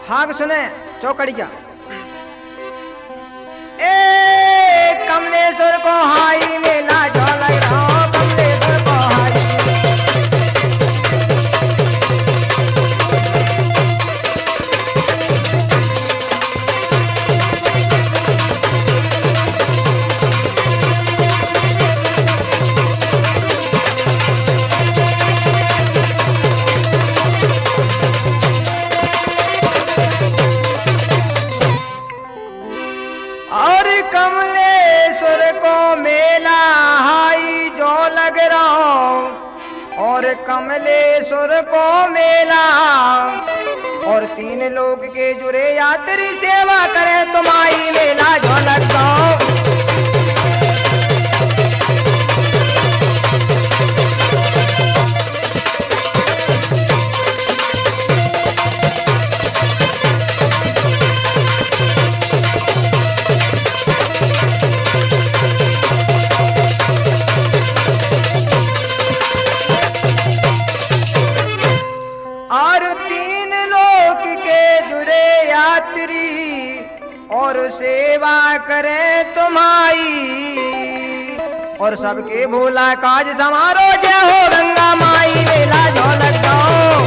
भाग सुने चौकड़िया। ए कमलेश्वर को हाई मेला जो लग रहा हो, कमलेश्वर को हाई। कमलेश्वर को मेला हाई जो लग रहा हो, और कमलेश्वर को मेला, और 3 लोग के जुड़े यात्री सेवा करे तुम्हारी मेला जो लग रहा हो। और सेवा करे तुम्हारी, और सबके भोला काज समारो जय हो गंगा माई मेला जो लग रहा हो।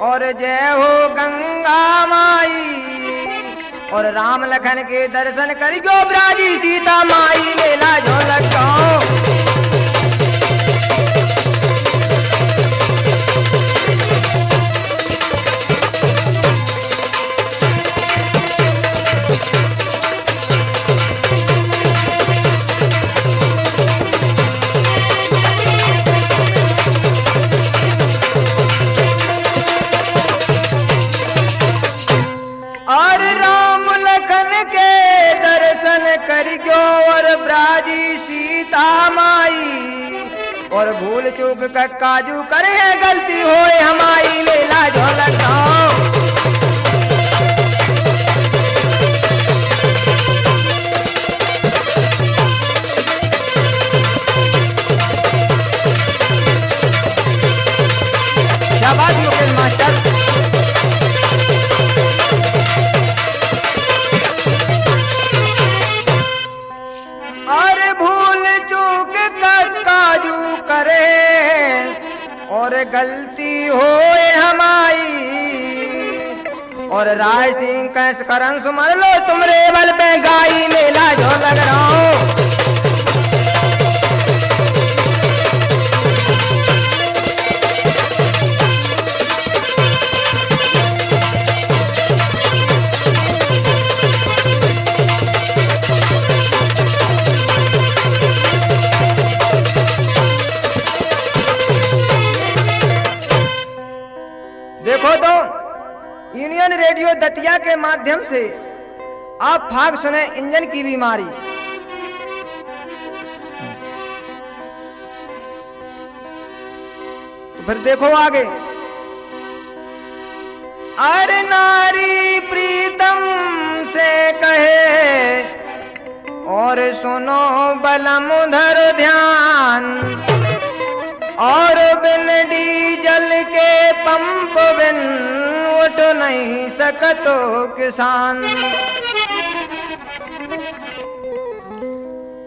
और जय हो गंगा माई, और राम लखन के दर्शन करियो ब्राजी सीता माई मेला जो लग रहा हो। करियो और ब्राजी सीता माई, और भूल चूक का काजू करे गलती होए हमारी मेला जो लग रहा हो। शाबाश मुकेश मास्टर। और गलती होए हमारी, और राय सिंह कैस करन सुमर लो तुमरे बल पे गाई मेला जो लग रहा हो। देखो तो यूनियन रेडियो दतिया के माध्यम से आप भाग सुने इंजन की बीमारी। तो फिर देखो आगे। अरे नारी प्रीतम से कहे, और सुनो बलम उधर ध्यान, और बिन डीजल के पंप बिन उठ नहीं सकतो किसान।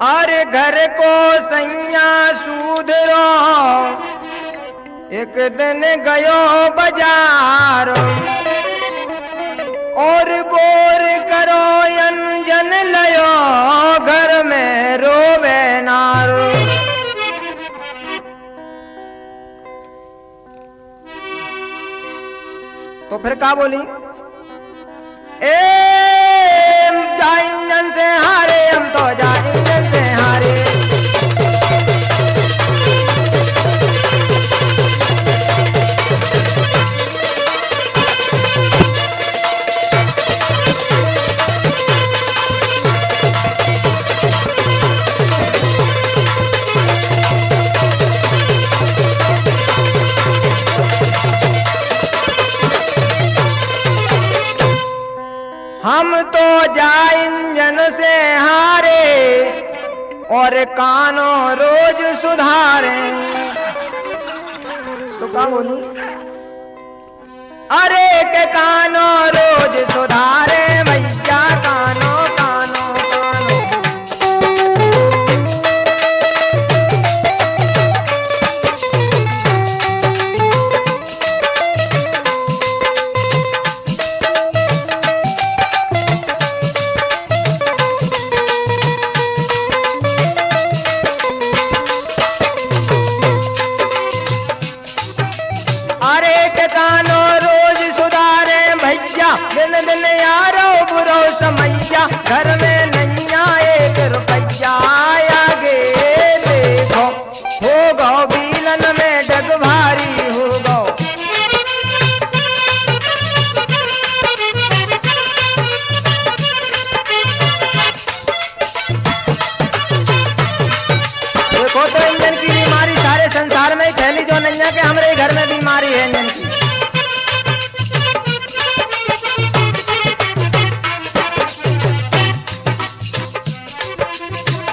और घर को सैया सूधरो, एक दिन गयो बाजार, और बोर करो अंजन लयो, घर में रोवे नारो। तो फिर क्या बोली? जा इंजन से हारे, हम तो जा इंजन से हारे। जाए इंजन से हारे और कानों रोज सुधारे। तो क्या बोली? अरे के कानों रोज सुधारे भैया, कानों कानों कानों। अरे के कानों रोज सुधारे भैया, दिन दिन यारो बुरो समैया, घर में नैया एक रुपैया आगे देखो, हो गो बीलन में डग भारी हो गो। देखो तो इंजन की बीमारी सारे संसार में फैली जो नैया के हमारे घर में बीमारी है इंजन की।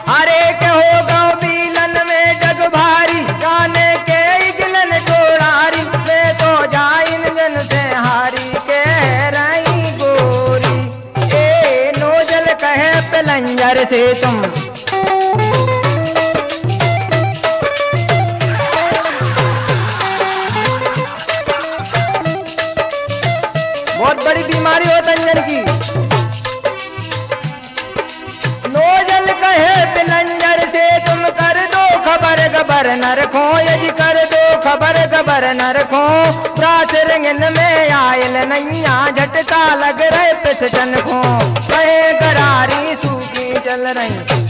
अरे के हो गो बीलन में जग भारी, गाने के गिलन डोरारी, वे तो जाए इंजन से हारी कह रही गोरी। ए नोजल कहे पलंजर से तुम, बहुत बड़ी बीमारी होता है इंजन की। नोजल कहे पिलंजर से तुम कर दो खबर खबर न रखो, यदि कर दो खबर खबर न रखो। रात रंगन में आयल नैया, झटका लग रहे पिस्टन को, कहे करारी सूखी चल रही।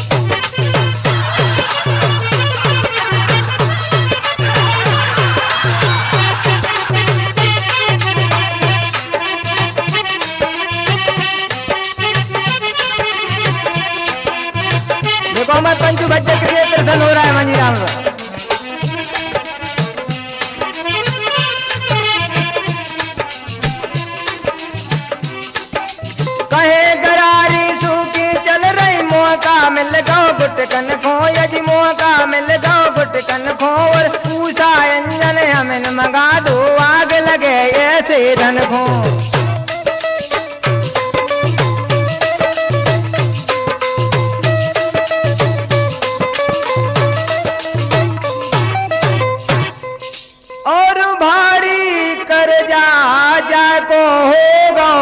देखो मैं पंचू बच्चे के लिए प्रसन्न हो रहा है मंजीराम में। कहे गरारी सूखी चल रही, मौका मिल गाओ गुटकन खो, यदि मौका मिल गाओ गुटकन खो। और पूछा इंजन हमें मंगा दो, आग लगे ऐसे धन खो। और भारी कर जा को हो गो,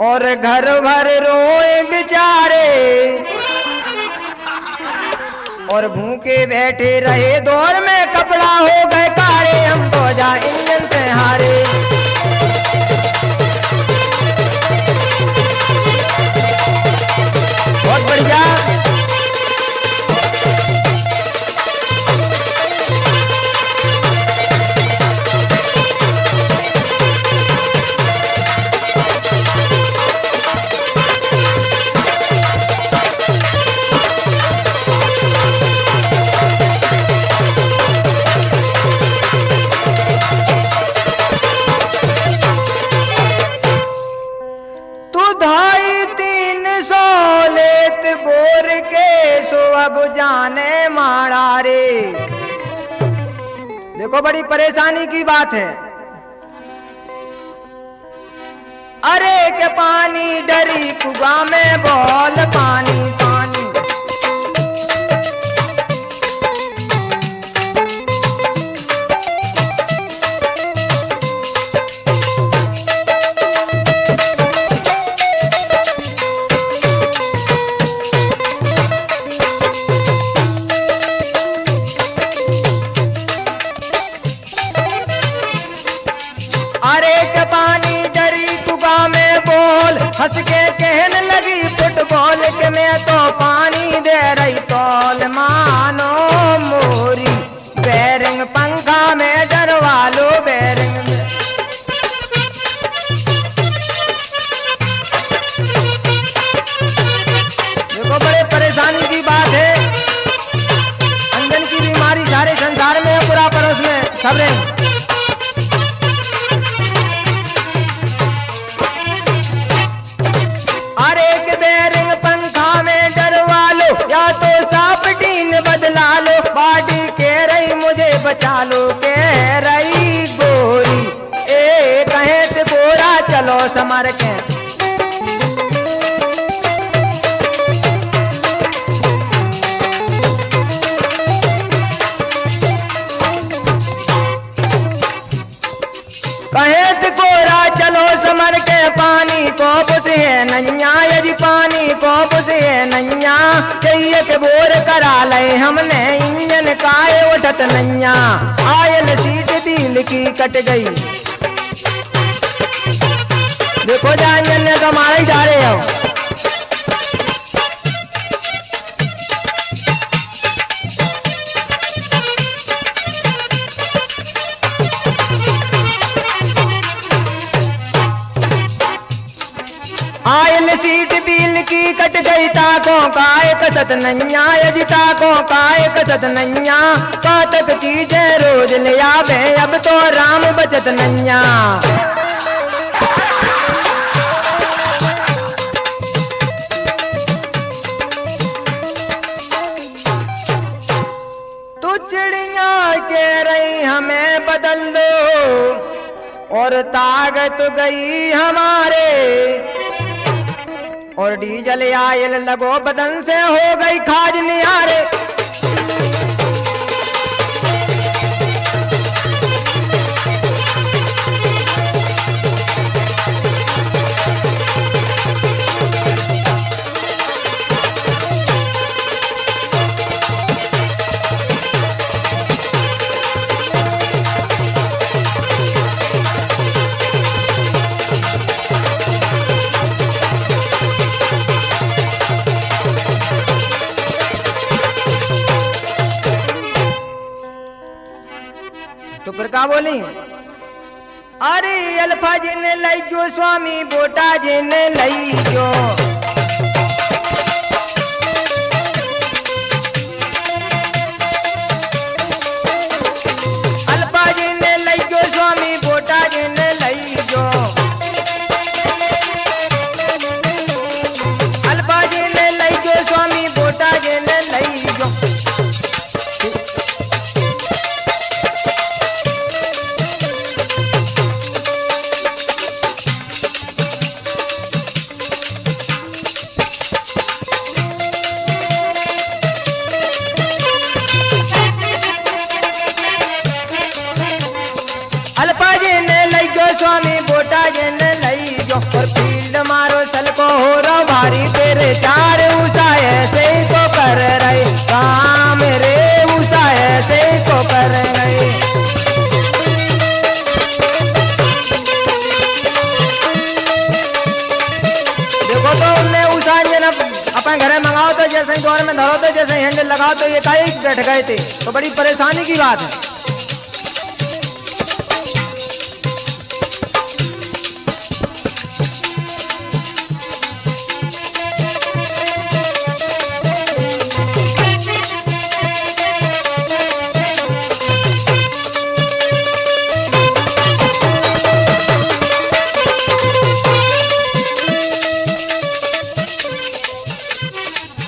और घर भर रोए बेचारे, और भूखे बैठे रहे दौर में कपड़ा हो गए कारे। हम तो जा इंजन से हारे। बहुत बढ़िया। अब जाने मारा रे। देखो बड़ी परेशानी की बात है। अरे के पानी डरी कुआ में बोल पानी पानी। अरे के पानी डरी कुआ में बोल, हंस के कहने लगी फुटबॉल के मैं तो पानी दे रही तौल। मानो मोरी बैरिंग पंखा में डरवा लो बैरिंग में। देखो बड़े परेशानी की बात है। अंजन की बीमारी सारे संसार में है, पूरा पड़ोस में सब रहे। बचा लो कह रही गोरी। ए कहे ते गोरा चलो समर के। कहेत गोरा चलो समर के पानी को पुसे नैया यदि पानी को पुसे नैया चाहिए के बोर करा ले हमने इंजन काए उठत नैया। आयल सीट बिल की कट गई। देखो जा इंजन ने तो मारे जा रहे हो। आयल सीट बिल की कट गई ताकों का एक सत नैया यदि ताकों का एक सत नैया। कातक चीजें रोज ले आवे अब तो राम बचत नैया। तू चिड़िया कह रही हमें बदल दो और ताकत गई हमारे। और डीजल आयल लगो बदन से हो गई खाज निहारे। तो फिर का बोली? अरे अल्फा जी ने लाई जो स्वामी बोटा जी ने लाई जो। अल्फा जी ने लाई जो स्वामी बोटा जी ने लाई जो। अल्फा जी ने लाई जो स्वामी बोटा जी ने लाई जो। स्वामी बोटा जन लई जो। और फील्ड मारो सल को हो रो भारी तेरे चार उसाए से को कर रहे काम रे उसाए से को कर रहे। देखो तो उनने उसा जन अपन घरे मंगाओ तो जैसे दौर में धरो तो जैसे हैंडल लगाओ तो ये काहे बैठ गए थे। तो बड़ी परेशानी की बात है।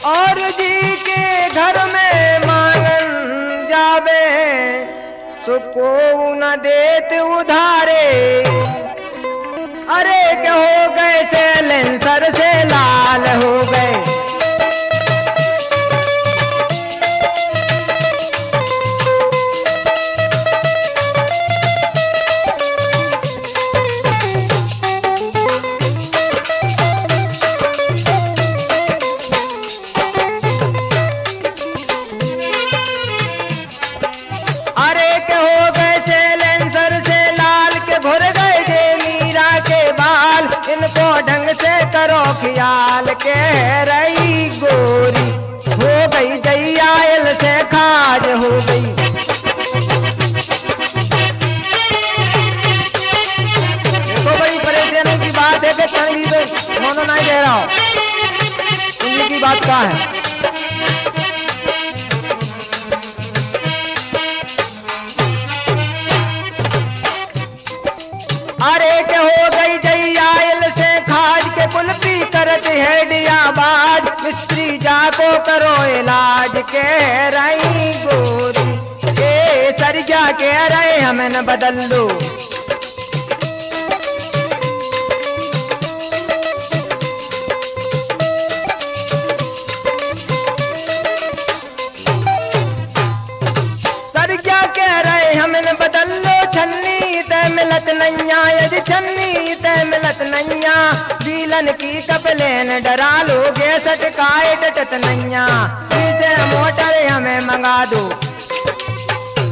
और जी के घर में मांगन जावे सुको न देत उधारे। अरे क्या हो गए से लेंसर से लाल हो गए। इनको ढंग से करो ख्याल कह रही गोरी। हो गई जयाल से खाज हो गई। देखो बड़ी परेशानी की बात है कि क्षण भी तो उन्होंने नहीं दे रहा हो। उनकी बात क्या है? अरे के हो गई जयाल से खाज के कुल्फी करत है डियाबाज। मिस्त्री जाको करो इलाज कह रही गोरी। सरजा कह रहे हमें न बदल दो। सरजा कह रहे हमें न बदल लो, छन्नी ते मिलत नैया, यदि छन्नी ते मिलत नैया, जीलन की कपलेन डरा लोगे सटकाए डटत नैया, इसे मोटर हमें मंगा दो।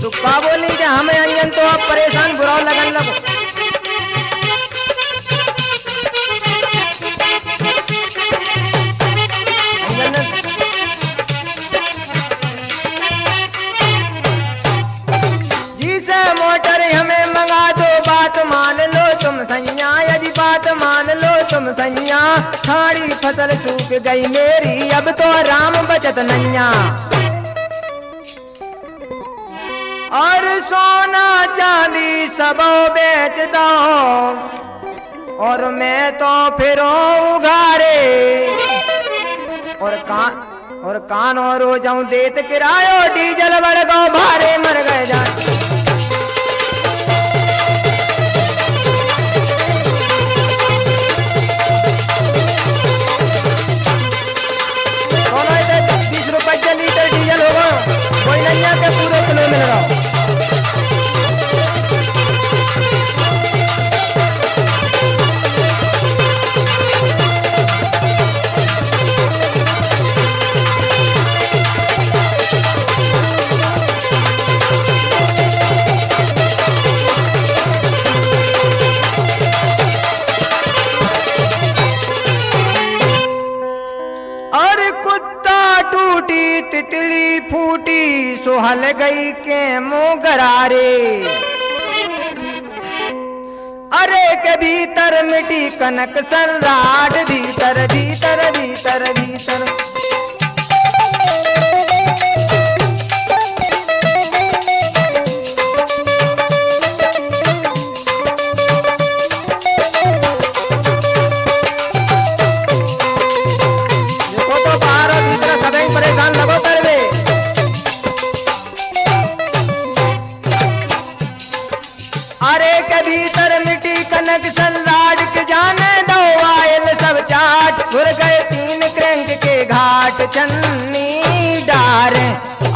तो का बोली कि हमें अंजन तो अब परेशान बुरा लगन लगो। जिसे मोटर हमें मंगा दो, बात मान लो तुम सैया, यदि बात मान लो तुम सैया, सारी फसल सूख गई मेरी, अब तो राम बचत नैया। और सोना चांदी सब बेच दो, और मैं तो फिर उघारे, और कान और हो जाऊं देत किरायो, डीजल बढ़ गो भारे मर गए जाए। ₹20 लीटर डीजल होगा, कोई नैया के पूरे किलो मिल रहा। तितली फूटी सुहल गई के मुंह गरारे, अरे के भीतर मिटी कनक सराड, भीतर भीतर भीतर भीतर। परेशान लगो करवे, अरे के भीतर मिट्टी कनक सलाड के जाने दो, आयल सब चाट घुर गए 3 क्रैंक के घाट, छन्नी डारे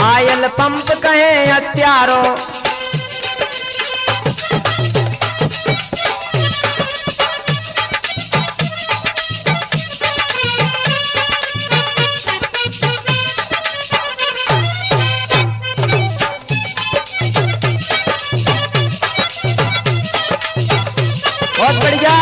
आयल पंप कहे हत्यारो। बहुत बढ़िया।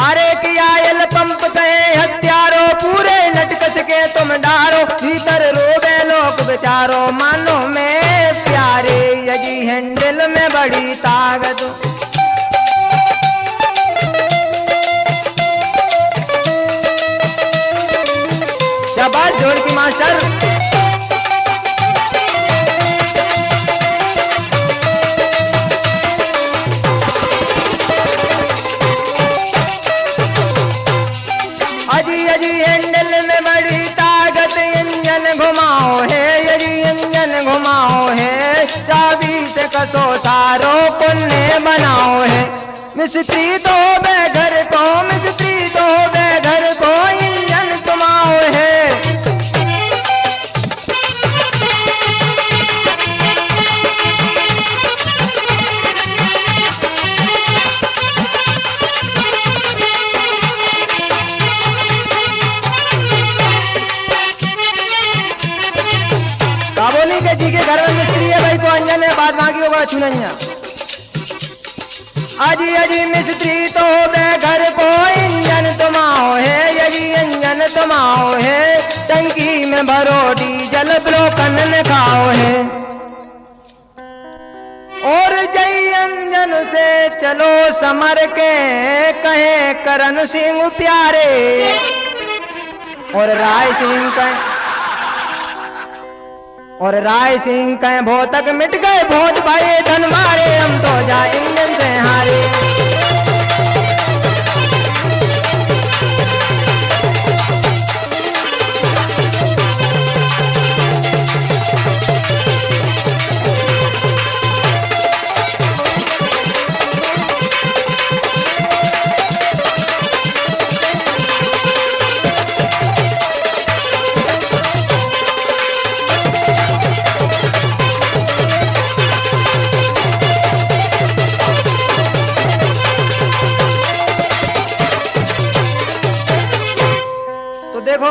अरे की आयल पंप कहे हत्यारो, पूरे लटकस के तुम डारो, भीतर रोवे लोग बेचारो, मानो में प्यारे, यजी हैंडल में बड़ी ताकत। क्या बात जोड़ की मास्टर। यदि हैंडल में बड़ी ताकत, इंजन घुमाओ है, यदि इंजन घुमाओ है, चाबी से कसो तारो पुण्य बनाओ है। मिस्त्री तो बेघर को, मिस्त्री तो बेघर को, इंजन तुमाओ है। बोली के जी के घर में मिस्त्री है भाई, तो अंजन है, बाद बाकी होगा चुनैया। अजी अजी मिस्त्री तो बेघर को, इंजन तुमाओ है, यदि इंजन तुमाओ है, टंकी में भरो डीजल ब्रोकन ने खाओ है। और जय अंजन से चलो समर के, कहे करण सिंह प्यारे, और राय सिंह कहे, और राय सिंह कहे भोतक मिट गए भोज भाई, धन मारे हम तो जा इंजन से हारे।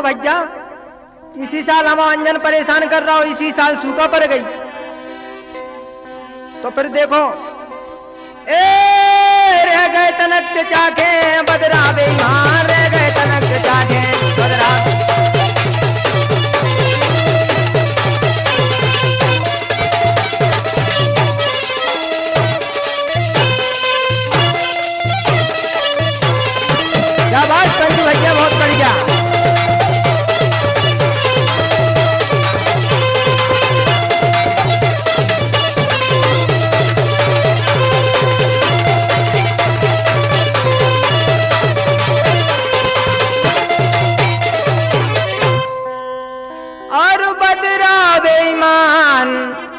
भैया इसी साल हम अंजन परेशान कर रहा हो, इसी साल सूखा पड़ गई। तो फिर देखो ए रह गए तनक चाके बदरा बेईमान, रह गए तनक चाके बदरा। क्या बात कंजू भैया, बहुत बढ़िया।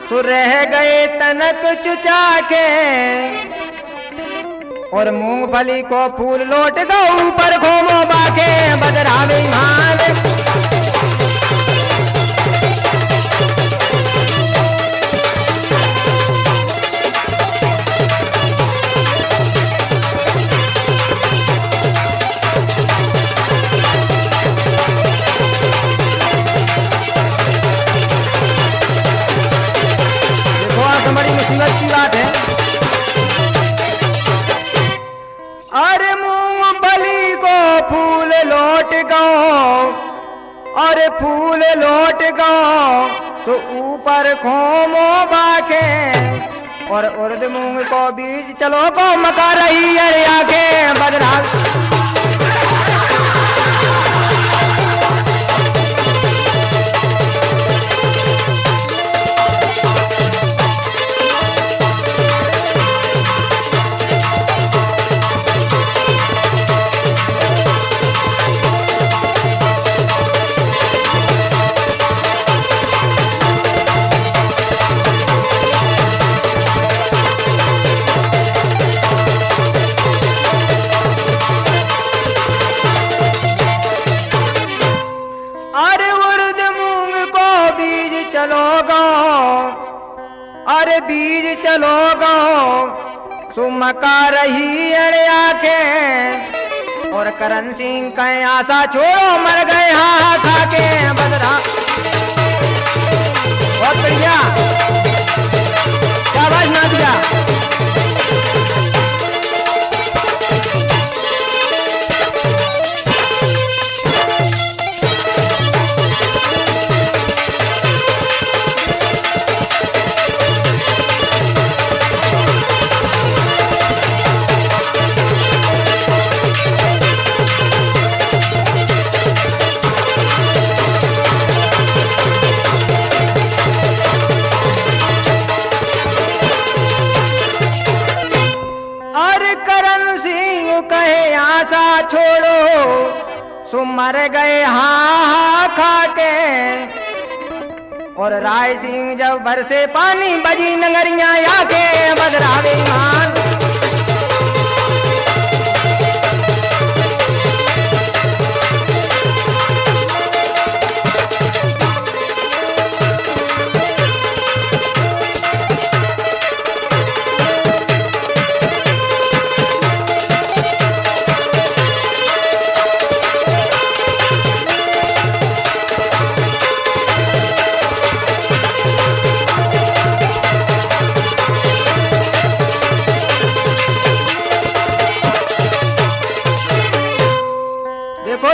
तो रह गए तनक चुचा के और मूंगफली को फूल लौट गए ऊपर घूमो बाके बदरा बेईमान। बड़ी मुसीबत की बात है। अरे मूंगफली को फूल लौट गो, अरे फूल लौट गो तो ऊपर खोमो बाके और उर्द मूंग को बीज चलो को मका रही अरे आके बदरा। अरे बीज चलो गो तो मका रही अड़े आके और करण सिंह कहीं आशा छोड़ो मर गए हाँ खा के बदरा। बहुत बढ़िया, शाबाश ना दिया। सो मर गए हाँ खाके और राय सिंह जब बरसे पानी बजी नगरिया आके बदरा बेईमान।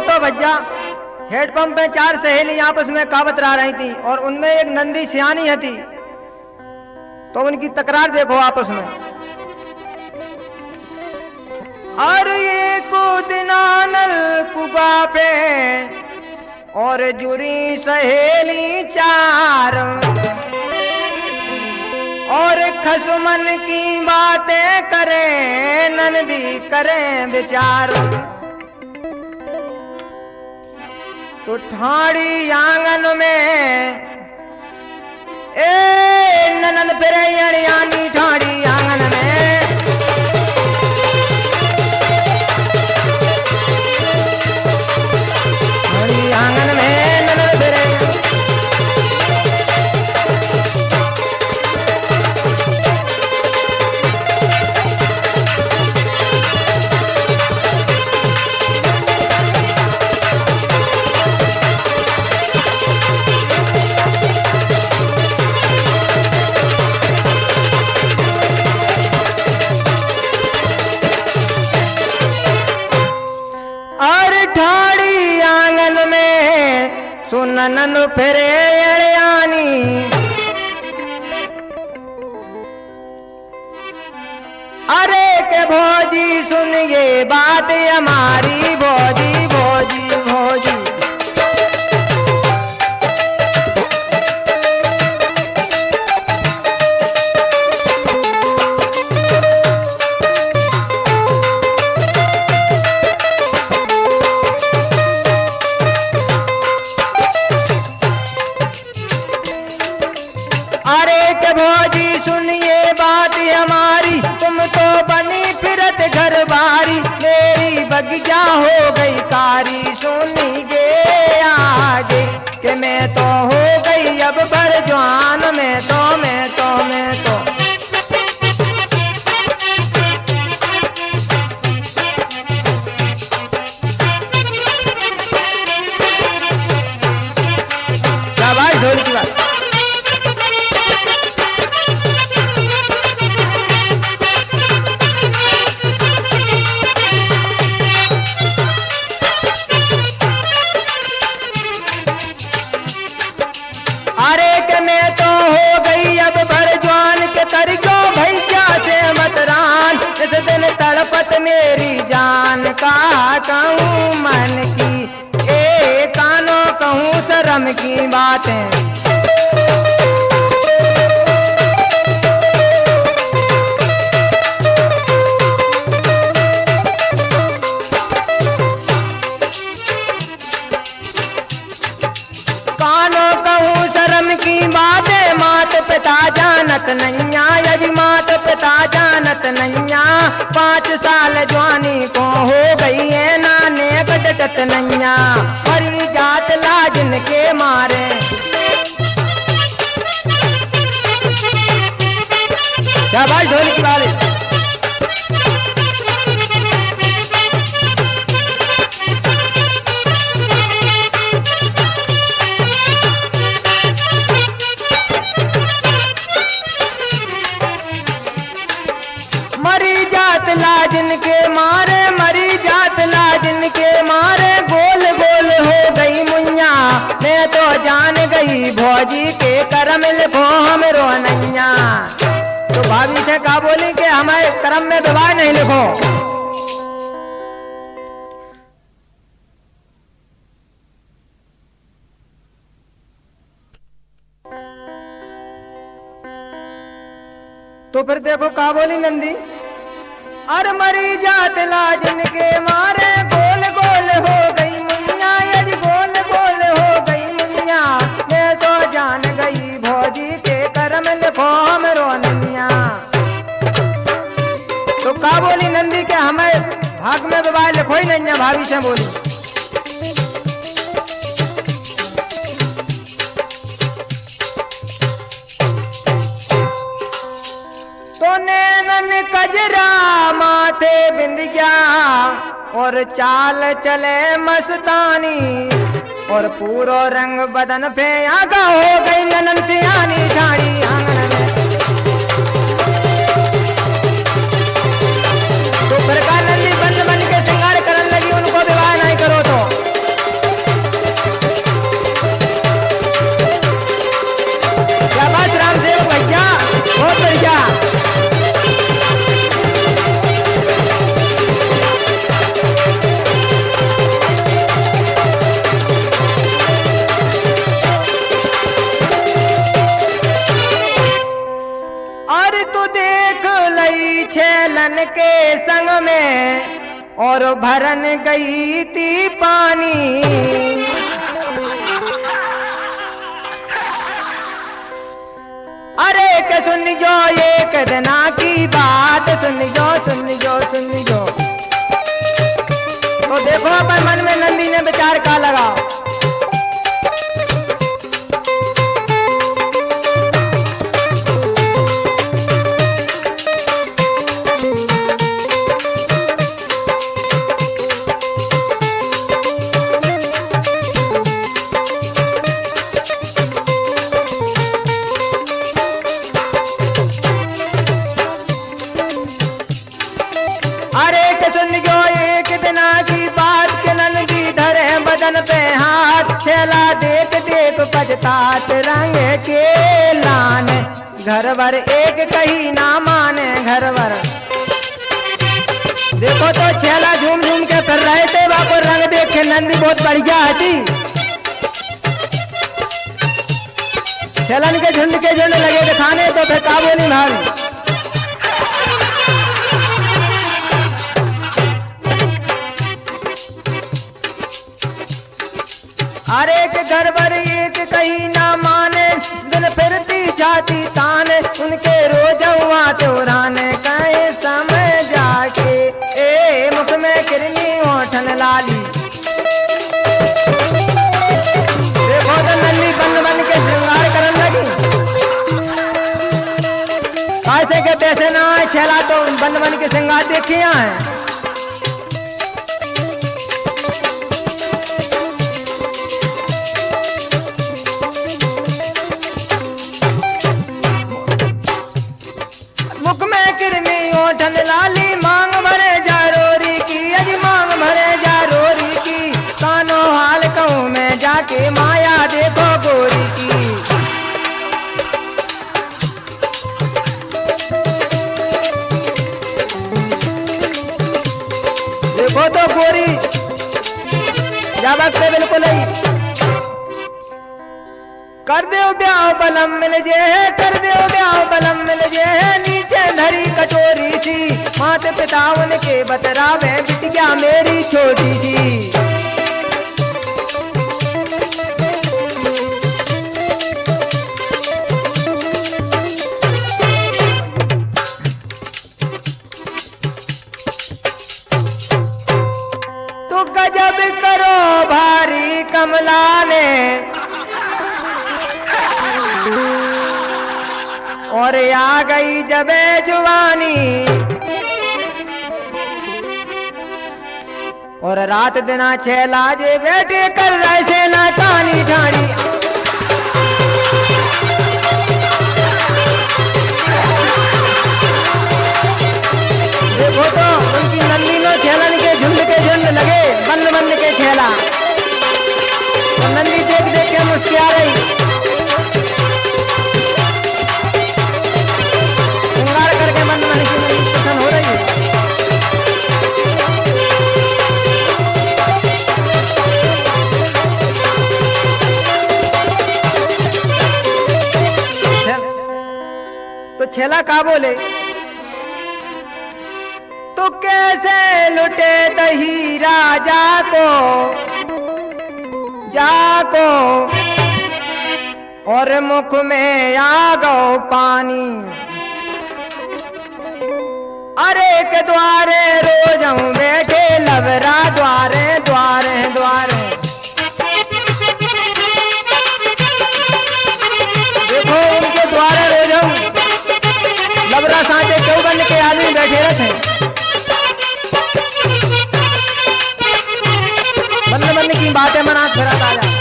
तो भैया हेडपंप में चार सहेली आपस में कहावत रह रही थी और उनमें एक नंदी सियानी है थी। तो उनकी तकरार देखो आपस में। और ये को दिनानल कुबा पे और जुरी सहेली चार और खसमन की बातें करें नंदी करें विचार। तो ठाड़ी आंगन में ए ननद फिर यानी ठाड़ी आंगन में ठाड़ी आंगन में ननद फिर आनंद फिरे अड़यानी। अरे के भौजी सुन ये बात हमारी, भौजी भौजी भौजी। भौजी सुनिए बात हमारी, तुम तो बनी फिरत घर बारी, मेरी बगिया हो गई कारी। सुनिए आगे कि मैं तो हो गई अब बरजवान, मैं तो शाबाश ढोल की बात। अरे के मैं तो हो गई अब बरजवान, के तरजो भैया से मतरान। इस दिन तड़पत मेरी जान, का कहूँ मन की ए कानों कहूँ शर्म की बातें। की बातें मात पिता जानत नैया, यदि मात पिता जानत नैया। 5 साल जवानी को हो गई है नाने कटकट नैया, मरी जात लाजन के मारे। शाबाश ढोल की बात। मरी जात लाजन के मारे, मरी जात लाजन के मारे, गोल गोल हो गई मुन्या। मैं तो जान गई भौजी के करम लिखो हमरो नैया। तो भाभी से कहा बोली कि हमारे करम में विवाह नहीं लिखो। तो फिर देखो कहा बोली नंदी, अरे मरी जात लाजन के मारे, गोल गोल हो गई मुन्या, यदि गोल गोल हो गई मुन्या। मैं तो जान गई भौजी के करम लिखो हमरो नैया। तो कहा बोली नंदी के हमें भाग में विवाह लिखो ही नैया। भाभी से बोली तो नैनन कजरा माथे बिंदिया, और चाल चले मस्तानी, और पूरो रंग बदन पे आगा हो गई ननन सियानी झाड़ी आंगन में। तो प्रकार नंदी बंद बन के श्रृंगार करने लगी, उनको विवाह नहीं करो तो। शाबाश रामदेव भैया, बहुत बढ़िया। छेलन के संग में और भरन गई थी पानी। अरे के सुन जो एक दिना की बात, सुन जो सुन जो सुन जो। तो देखो अपन मन में नंदी ने विचार का लगा। बदन पे हाथ, छेला देख देख पछतात रंग के लान। घर भर एक कही ना माने घर भर। देखो तो छेला झूम झूम के फिर रहे थे, बापो रंग देखे नंदी बहुत बढ़िया हती। छेलन के झुंड लगे दिखाने, तो फिर काबू नहीं भाग। अरे के घर भर एक कहीं ना माने, दिल फिरती जाती ताने, उनके रोजवा त्योराने कहे समय जाके। ए मुख में किरनी ओठन लाली, देखो तो नल्ली बन बन के श्रृंगार करन लगी। पैसे के पैसे ना आए, छेला तो बन बन के श्रृंगार देखिया है। लाली मांग भरे जा रोरी की, अजी मांग भरे जा रोरी की। कानो हाल कहूँ मैं जाके, माया देखो गोरी की। देखो तो गोरी जाबक से बिल्कुल ही कर दे ब्याह बलम मिल जे, कर दे ब्याह बलम मिल जे। नीचे धरी कटोरी सी, मात पिता उनके बतरावे, बिटिया मेरी छोटी सी। तू गजब करो भारी कमला ने, और आ गई जबे जुवानी। और रात दिना छेला जे बैठे कर रहे से ना टानी ठानी। देखो तो उनकी नंदी में छेलन के झुंड लगे, बन बन के छेला। और नंदी देख देख के मुस्कुरा रही। हो रही है। तो छेला का बोले, तो कैसे लुटे दही राजा को जाको, और मुख में आ गो पानी। अरे के द्वारे रोज हूँ बैठे लवरा, द्वारे द्वारे द्वारे। देखो उनके द्वारे रोज हूँ लवरा, सांचे क्यों बन के आदमी बैठे रहते। बन बन की बातें मना फिर आ जा।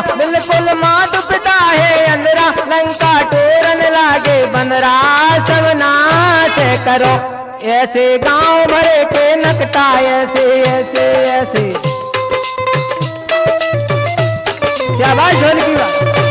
बिल्कुल मात पिता है अंदरा, लंका टोरन लागे बंदरा। सब नाच करो ऐसे गांव भरे के नकटा, ऐसे ऐसे ऐसे। क्या बात ढोल की बात।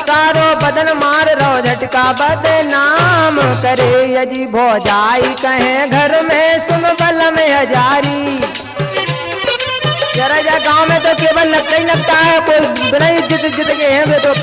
सारो बदन मार रो झटका, बदनाम करे यजी भौजाई। कहे घर में सुन बल में हजारी। जरा जा गांव में तो केवल नकता ही नकता है, कोई बिना इज्जत के हैं वे तो।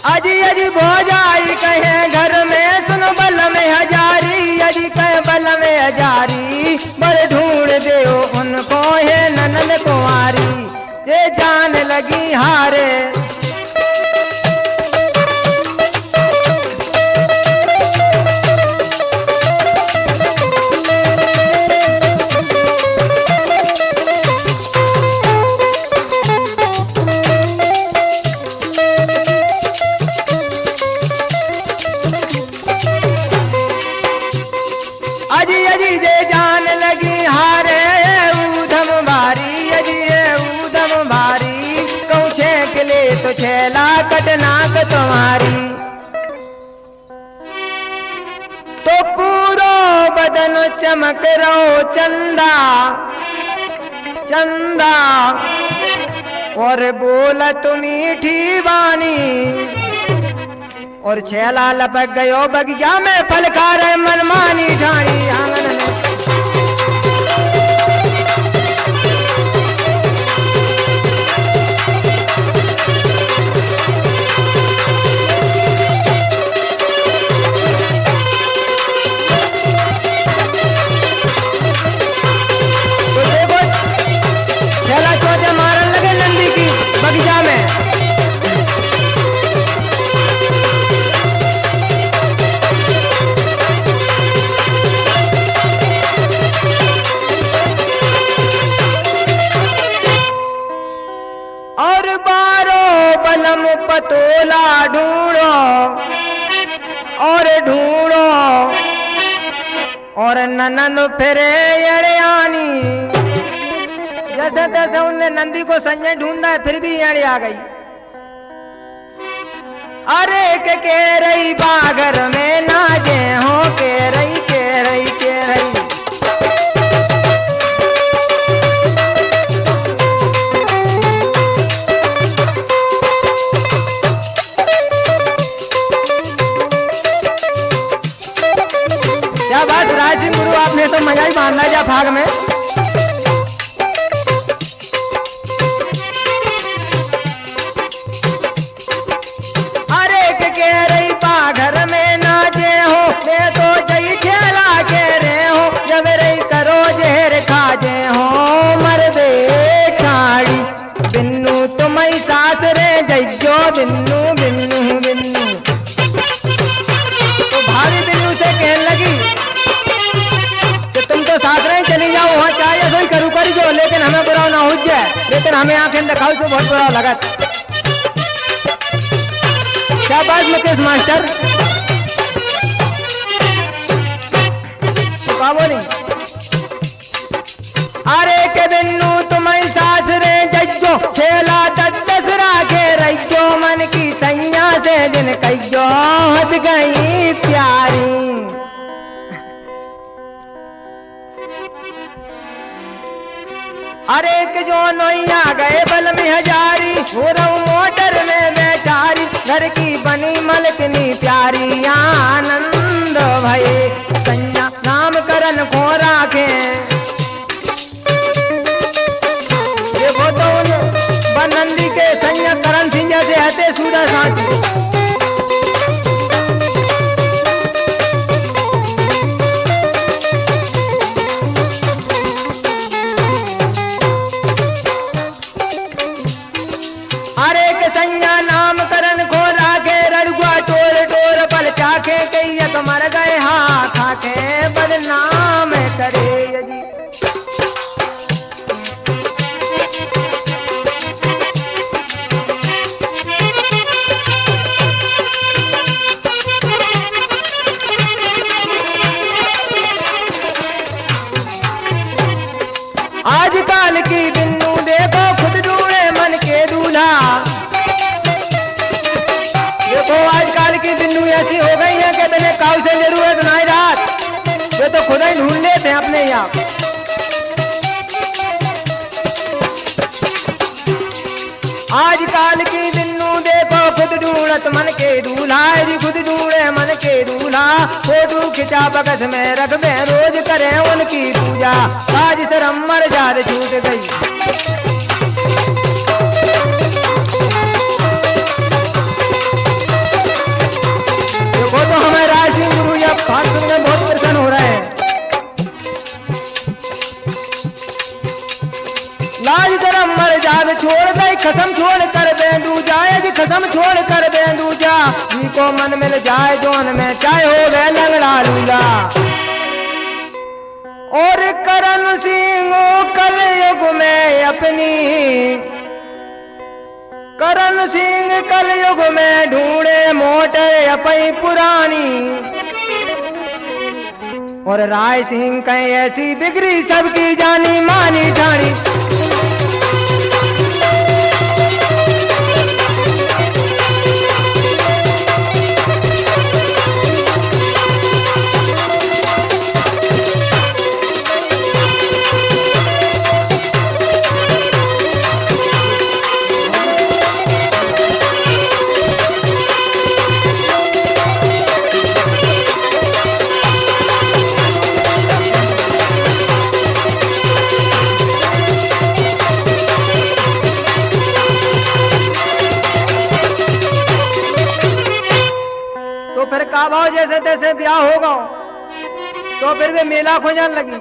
अजी अजी भौजाई कहे घर में सुन बल जारी, बर ढूंढ दे उनको है ननद कुंवारी। ये जान लगी हारे तो छेला कटनाक तुम्हारी। तो पूरो बदन चमक रहो चंदा चंदा, और बोला तुम मीठी बानी। और छेला लपक गयो बगिया में, फल खा रहे मनमानी ढाणी आंगन में। बगीचा में और बारो बलम पतोला ढूंढो और ढूंढो, और ननद फिरे अड़ियानी। जैसे तैसे उनने नंदी को संजय ढूंढा है, फिर भी अड़ी आ गई। अरे के कह रही बागर में नाजे हो, कह रही कह रही कह रही। क्या बात राज सिंह गुरु, आपने तो मजा ही बांधा जा भाग में। घर में नाचे हो, मैं तो जई खेला के रे हो, जब रही करो जहर खाजे हो, मर दे ठाड़ी। बिन्नू तुम्हारी साथ रे जइयो, बिन्नू बिन्नू बिन्नू। तो भाभी बिन्नू से कहने लगी कि तुम तो साथ रहे चली जाओ, वहाँ चाहे सोई करू कर जो, लेकिन हमें बुरा ना हो जाए, लेकिन हमें आंखें दिखाओ तो बहुत बुरा लगत। क्या बात मुकेश मास्टर, बोली। अरे के बिन्नू तुम्हारी साथ रे जज्जो, खेला दसरा के रज्जो, मन की सैया से दिन कज्जो हद गई प्यारी। अरे के जो नैया गए बल में हजारी, हो रहूं मोटर में बैठारी, घर की बनी मलकनी प्यारी। आनंद भये संज्ञा नाम करन को राखे, देखो तो उन बनंदी के संज्ञा करण सिंह जैसे हते सूरज साथी। अरे के संज्ञा नाम करण को राखे, रड़ुआ टोर टोर पल चाखे, कई मर गए हाँ खाके बदनाम करे यदि। आजकल की बिन्नू देखो खुद ढूंढे मन के दूल्हा। देखो आजकल की बिन्नू ऐसी हो गई है कि बिना काऊ से जरूरत नहीं रात, वे तो खुद ही ढूंढ लेते हैं अपने यहाँ। आजकल की बिन्नू देखो खुद ढूंढत मन के दूल्हा, यदि खुद ढूंढे मन के दूल्हा, फोटो खिंचा बगस में रखबे रोज करें उनकी पूजा। आज शर्म मर जाद छूट गई। देखो तो हमें राज सिंह गुरु या भाग में बहुत परेशान हो रहा है। लाज धर्म मर्याद छोड़ दे खत्म छोड़ कर बेंदू जाए जी खत्म छोड़ कर बेंदू जा जी को मन मिल जाए जोन में चाहे हो वे लंगड़ा लूला। और करण सिंह कल युग में अपनी करण सिंह कल युग में ढूंढे मोटर अपनी पुरानी। और राय सिंह कहीं ऐसी बिगड़ी सबकी जानी मानी जानी। फिर का भाव जैसे तैसे ब्याह होगा तो फिर वे मेला खोजन लगी।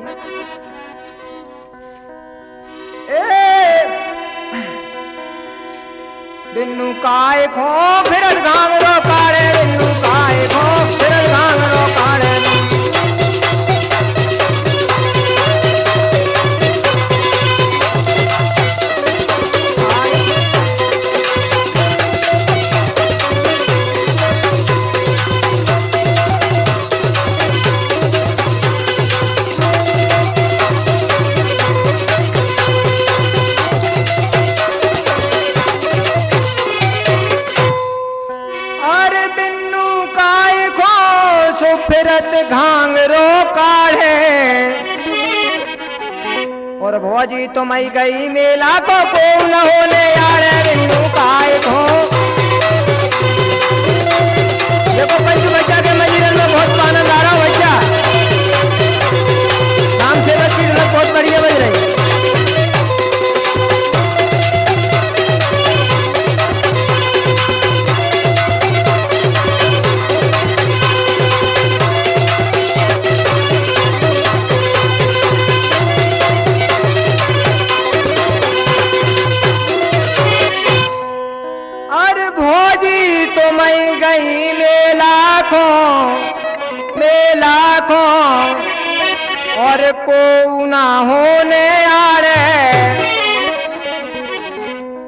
बिन्नू काय खो फिर घांगरो काड़े बिन्नू काय खो फिर घांगरो काड़े। फिरत घांगरो काढ़े और भौजी तो मई गई मेला को न होने यार बिन्नू काय को। देखो पंच बच्चा के मंदिर में बहुत आनंद आ रहा बच्चा नाम से बच्ची बहुत बढ़िया बज रही। मेला को और को ना होने आड़े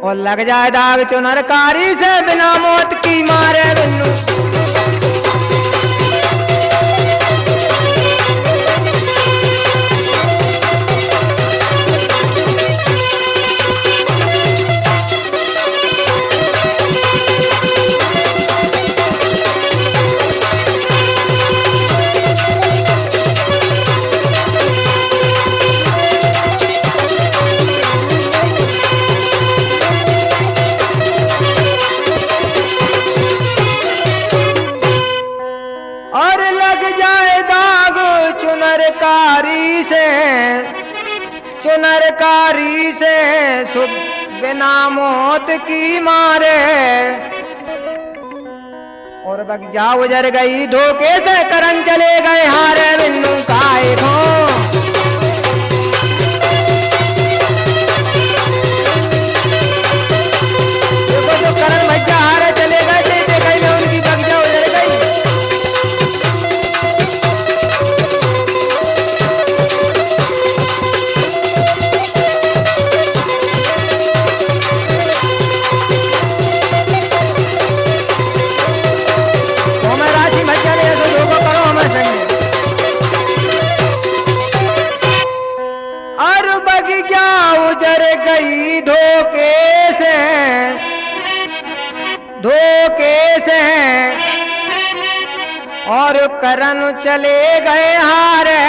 और लग जाए दाग चुनरकारी से बिना मौत की मारे बिन्नू। चुनरकारी से बिना मौत की मारे और बगजा उजर गई धोखे से करन चले गए हारे बिन्नू काय खो। देखो जो करण भज्जा हारे चले गए थे देखा में उनकी बगजा उजर गई। और बगीचा उजर गई धोखे से और करण चले गए हारे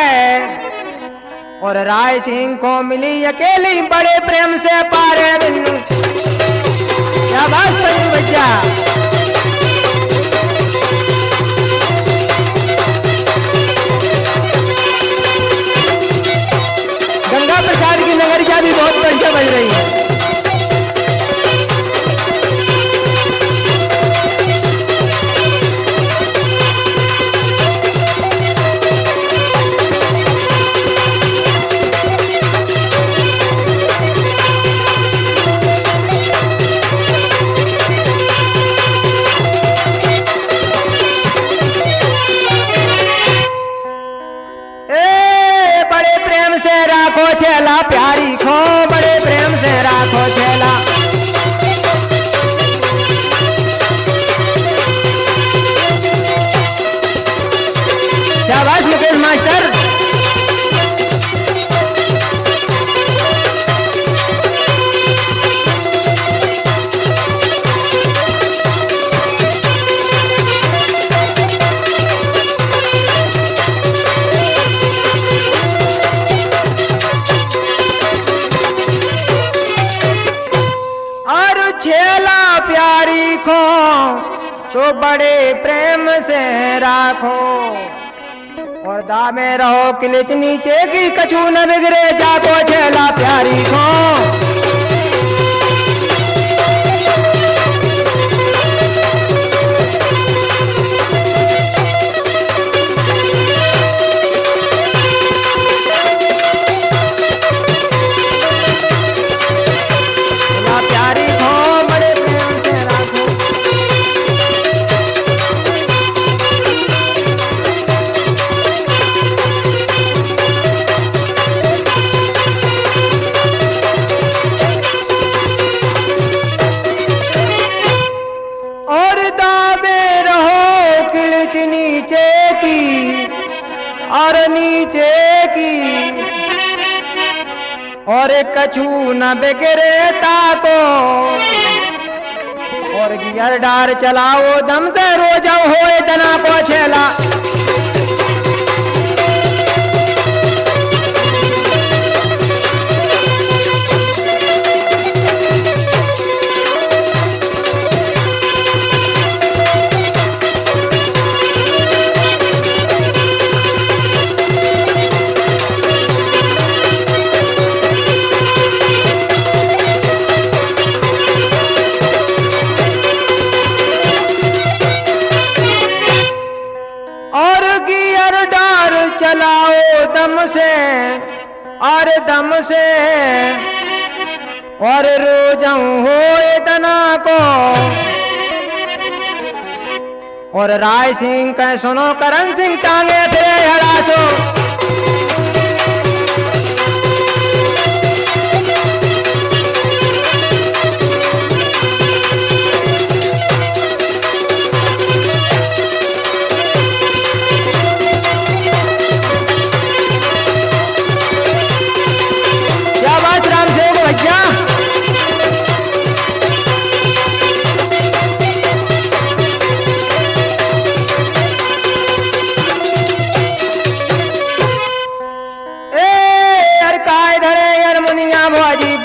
और राय सिंह को मिली अकेली बड़े प्रेम से पारे बिन्नू। क्या बात पंच बच्चा गंगा प्रसाद की नगरिया भी बहुत बढ़िया बज रही है। छेला प्यारी को सो बड़े प्रेम से राखो और दामे रहो किलिच नीचे की कछू न बिगड़े जाको छेला प्यारी को। और नीचे की और कछू न बिगड़े ताको और गियर डार चलाओ दम से रोज होए जना को छेला। चलाओ दम से और दम से और रोजाऊ हो इतना को और राय सिंह कह सुनो करण सिंह टांगे फिरे हड़ासो।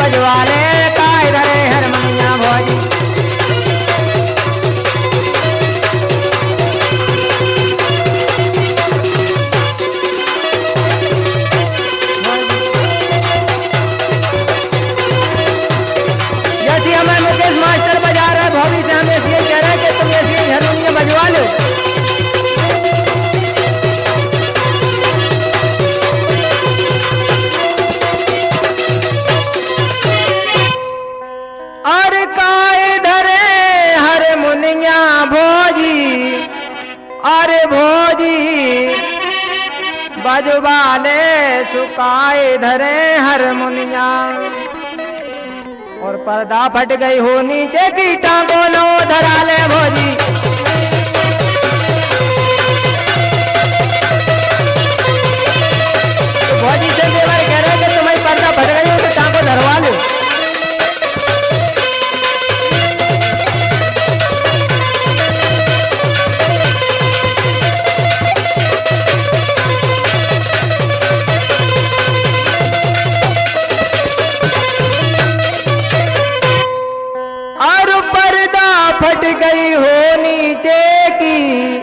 बजवाले का इधर हरमनिया भोजी जैसे हमें मुकेश मास्टर बजा रहे भोगी से हमें ये कह रहे कि तुम ऐसी हरमनिया बजवा लो। अरे भोजी बजवाले सुकाए धरे हरमुनिया और पर्दा फट गई हो नीचे की टांगों नो धरा ले भोजी। तो भोजी से देवर कह रहे कि तुम्हारी पर्दा फट गई हो तो टांगों धरवा लो। फट गई हो नीचे की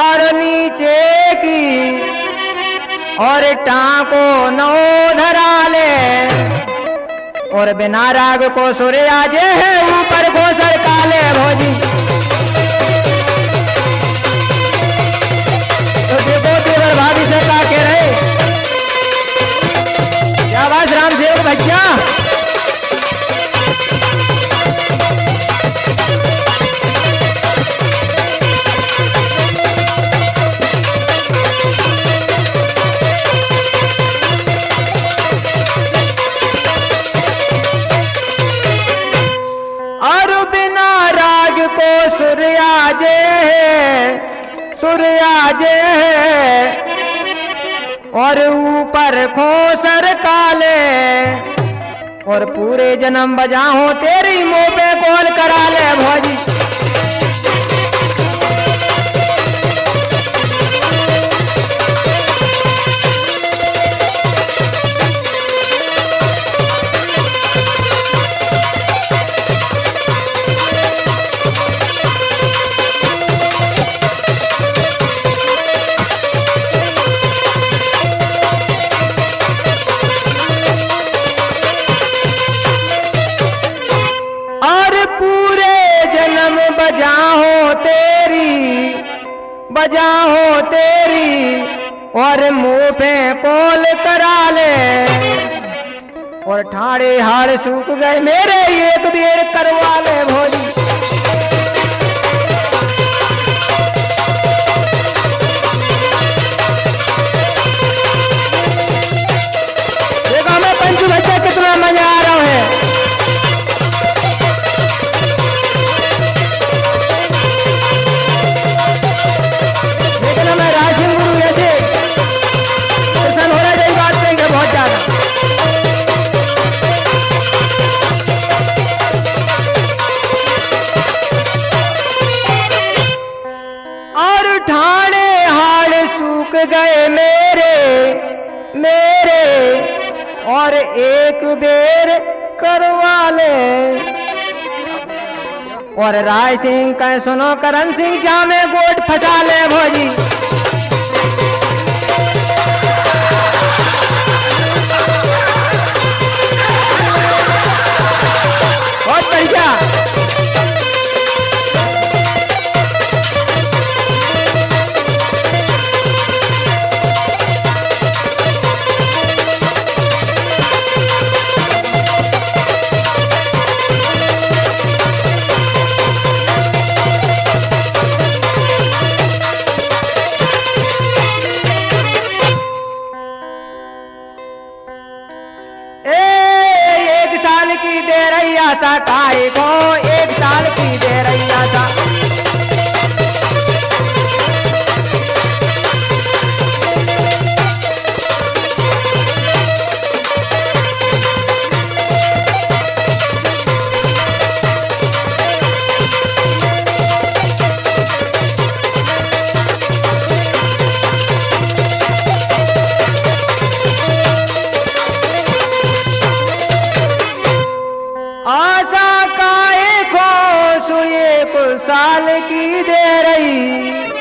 और नीचे की और टांको नो धरा ले और बिना राग को सूर्य आजे है ऊपर को सरका ले भोजी। तो देखो देवर भाभी से का कह रहे क्या बात राम सेवक भैया। सूर्याजे है और ऊपर खोसर काले और पूरे जन्म बजा हो तेरी मुंह पे कॉल करा ले भोजी। बजा हो तेरी और मुंह पे पोल करा ले और ठाड़े हाड़ सूख गए मेरे एक बेर करवा ले भोजी। देखो मैं पंचू बच्चे कितना मजा आ रहा है। लेकिन हमें राशिम गुरु ऐसे दर्शन हो रहा है, बात करेंगे बहुत ज्यादा। और ठाणे हाड़ सूख गए मेरे मेरे और एक बेर करवा ले और राय सिंह कह सुनो करण सिंह जामे गोट फंसा ले भोजी। बहुत बढ़िया। की दे रैया था काय को 1 साल की दे रैया था। आशा का 1 साल की दे रही